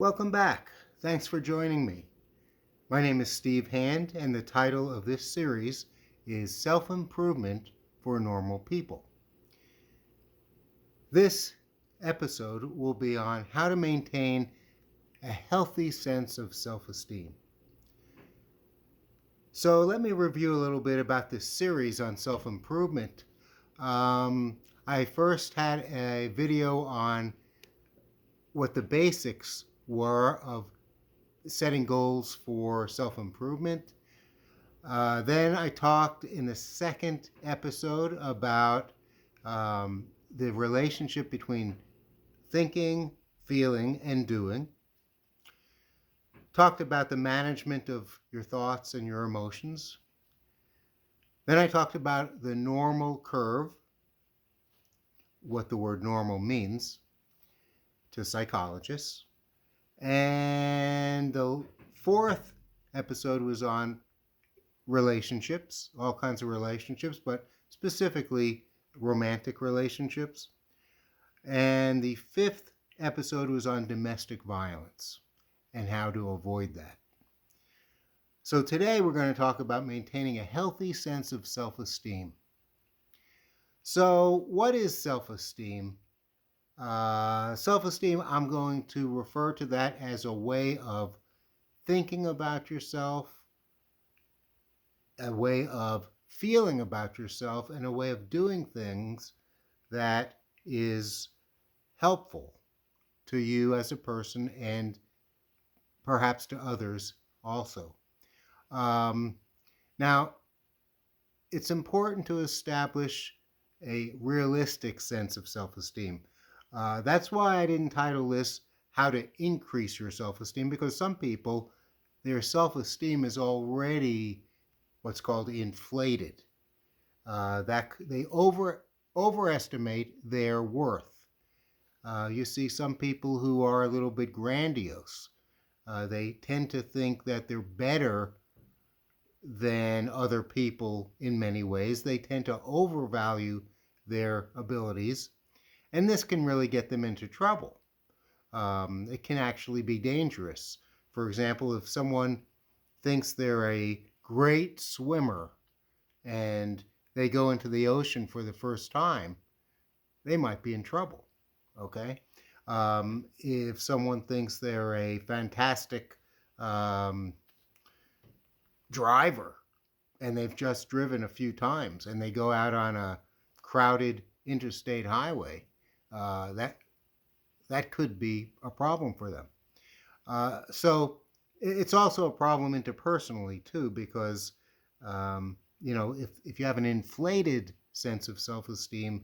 Welcome back. Thanks for joining me. My name is Steve Hand, and the title of this series is Self-Improvement for Normal People. This episode will be on how to maintain a healthy sense of self-esteem. So let me review a little bit about this series on self-improvement. I first had a video on what the basics were of setting goals for self-improvement. Then I talked in the second episode about the relationship between thinking, feeling, and doing. Talked about the management of your thoughts and your emotions. Then I talked about the normal curve, what the word normal means to psychologists. And the fourth episode was on relationships, all kinds of relationships, but specifically romantic relationships. And the fifth episode was on domestic violence and how to avoid that. So today we're going to talk about maintaining a healthy sense of self-esteem. So what is self-esteem? Self-esteem, I'm going to refer to that as a way of thinking about yourself, a way of feeling about yourself, and a way of doing things that is helpful to you as a person and perhaps to others also. Now, it's important to establish a realistic sense of self-esteem. That's why I didn't title this How to Increase Your Self-Esteem, because some people, their self-esteem is already what's called inflated. That they overestimate their worth. You see some people who are a little bit grandiose. They tend to think that they're better than other people in many ways. They tend to overvalue their abilities, and this can really get them into trouble. It can actually be dangerous. For example, if someone thinks they're a great swimmer and they go into the ocean for the first time, they might be in trouble, okay? If someone thinks they're a fantastic driver and they've just driven a few times and they go out on a crowded interstate highway, that could be a problem for them. So it's also a problem interpersonally too, because if you have an inflated sense of self-esteem,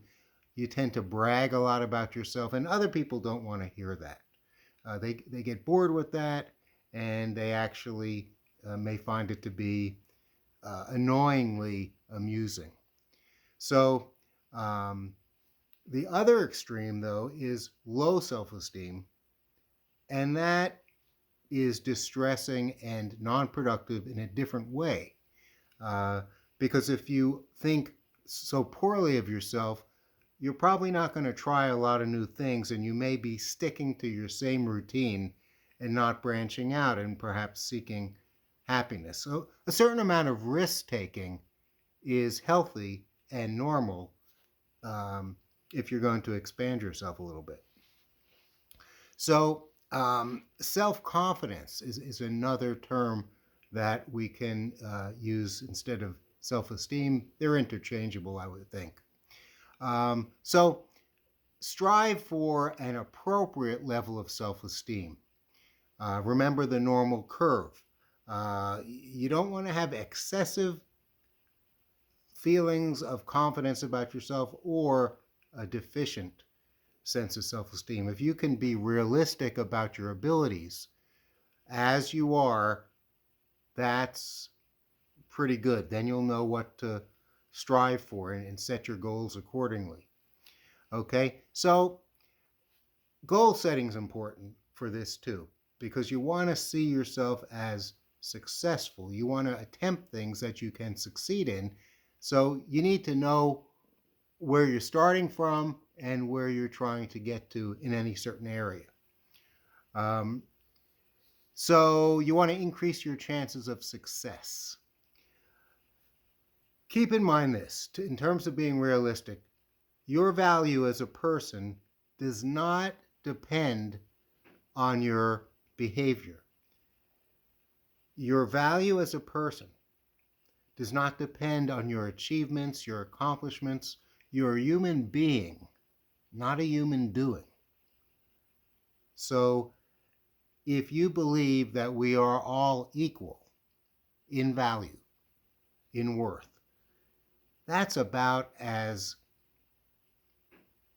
you tend to brag a lot about yourself, and other people don't want to hear that. They get bored with that, and they actually may find it to be annoyingly amusing. So the other extreme, though, is low self-esteem, and that is distressing and non-productive in a different way. Because if you think so poorly of yourself, you're probably not going to try a lot of new things, and you may be sticking to your same routine and not branching out and perhaps seeking happiness. So a certain amount of risk-taking is healthy and normal if you're going to expand yourself a little bit. So self-confidence is another term that we can use instead of self-esteem. They're interchangeable, I would think. So strive for an appropriate level of self-esteem. Remember the normal curve. You don't want to have excessive feelings of confidence about yourself or a deficient sense of self-esteem. If you can be realistic about your abilities as you are, that's pretty good. Then you'll know what to strive for and set your goals accordingly. Okay, so goal setting is important for this too, because you want to see yourself as successful. You want to attempt things that you can succeed in. So you need to know where you're starting from and where you're trying to get to in any certain area. So you want to increase your chances of success. Keep in mind this, in terms of being realistic, your value as a person does not depend on your behavior. Your value as a person does not depend on your achievements, your accomplishments. You're a human being, not a human doing. So if you believe that we are all equal in value, in worth, that's about as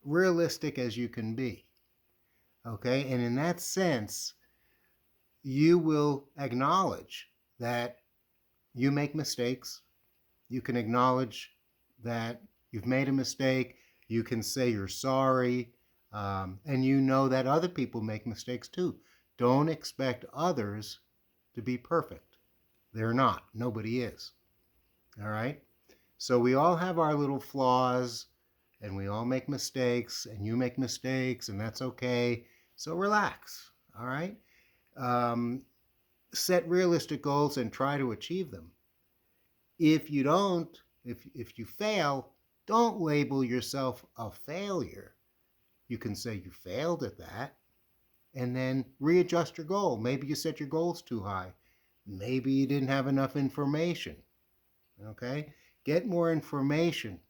realistic as you can be. Okay? And in that sense, you will acknowledge that you make mistakes. You can acknowledge that you've made a mistake. You can say you're sorry. And you know that other people make mistakes too. Don't expect others to be perfect. They're not. Nobody is. All right? So we all have our little flaws and we all make mistakes and you make mistakes and that's okay. So relax. All right? Um, Set realistic goals and try to achieve them. If you don't, if you fail, don't label yourself a failure. You can say you failed at that and then readjust your goal. Maybe you set your goals too high. Maybe you didn't have enough information. Okay? Get more information.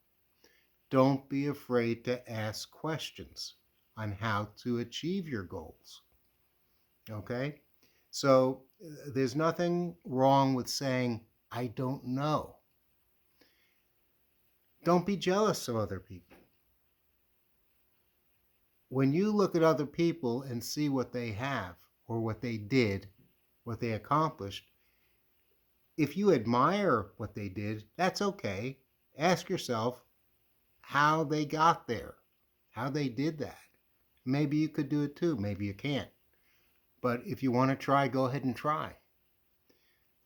Don't be afraid to ask questions on how to achieve your goals. Okay? So there's nothing wrong with saying, I don't know. Don't be jealous of other people. When you look at other people and see what they have or what they did, what they accomplished, if you admire what they did, that's okay. Ask yourself how they got there, how they did that. Maybe you could do it too. Maybe you can't. But if you want to try, go ahead and try.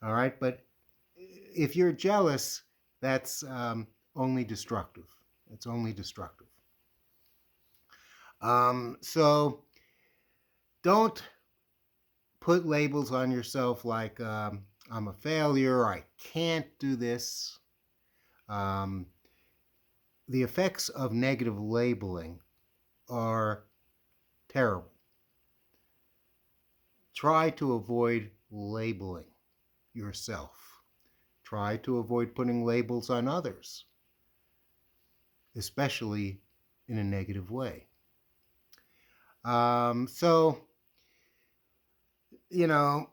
All right. But if you're jealous, that's only destructive. It's only destructive. So don't put labels on yourself like I'm a failure, I can't do this. Um, the effects of negative labeling are terrible. Try to avoid labeling yourself. Try to avoid putting labels on others, especially in a negative way. So, you know,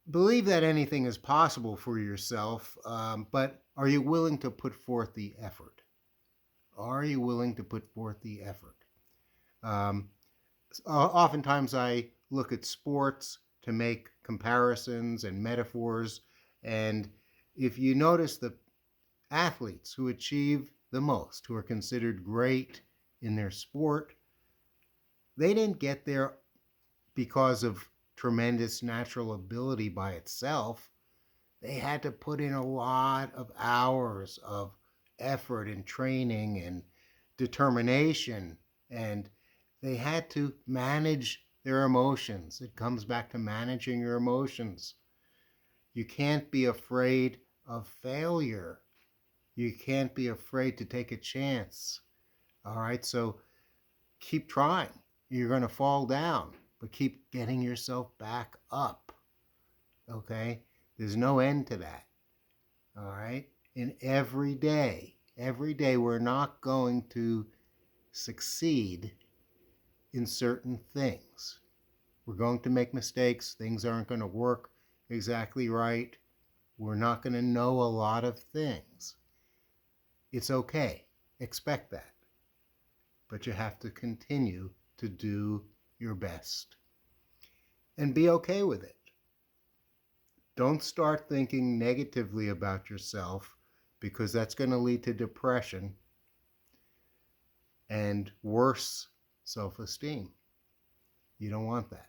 believe that anything is possible for yourself, but are you willing to put forth the effort? Are you willing to put forth the effort? Um, Oftentimes I look at sports to make comparisons and metaphors, and if you notice the athletes who achieve the most, who are considered great in their sport, they didn't get there because of tremendous natural ability by itself. They had to put in a lot of hours of effort and training and determination, and they had to manage their emotions. It comes back to managing your emotions. You can't be afraid of failure. You can't be afraid to take a chance. All right, so keep trying. You're going to fall down, but keep getting yourself back up. Okay? There's no end to that. All right? And every day, we're not going to succeed in certain things. We're going to make mistakes. Things aren't going to work exactly right. We're not going to know a lot of things. It's okay. Expect that. But you have to continue to do your best and be okay with it. Don't start thinking negatively about yourself, because that's going to lead to depression and worse self-esteem. You don't want that.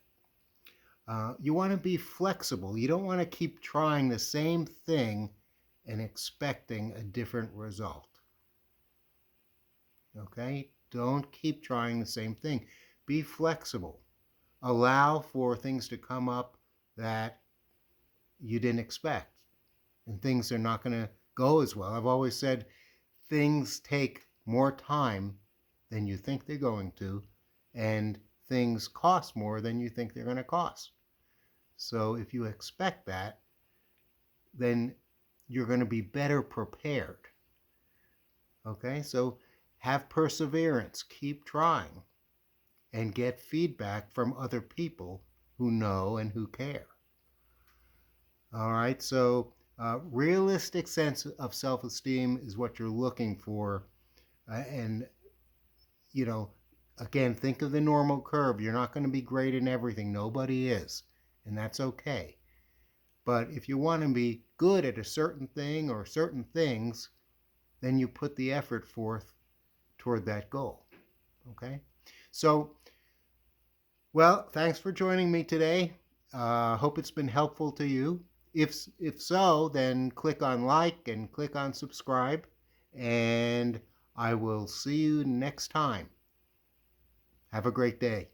You want to be flexible. You don't want to keep trying the same thing and expecting a different result. Okay? Don't keep trying the same thing. Be flexible. Allow for things to come up that you didn't expect. And things are not going to go as well. I've always said things take more time than you think they're going to, and things cost more than you think they're going to cost. So if you expect that, then you're going to be better prepared. Okay, so have perseverance, keep trying, and get feedback from other people who know and who care. All right, so realistic sense of self-esteem is what you're looking for. And, you know, again, think of the normal curve. You're not going to be great in everything. Nobody is. And that's okay. But if you want to be good at a certain thing or certain things, then you put the effort forth toward that goal. Okay? So, well, thanks for joining me today. Hope it's been helpful to you. If so, then click on like and click on subscribe, and I will see you next time. Have a great day.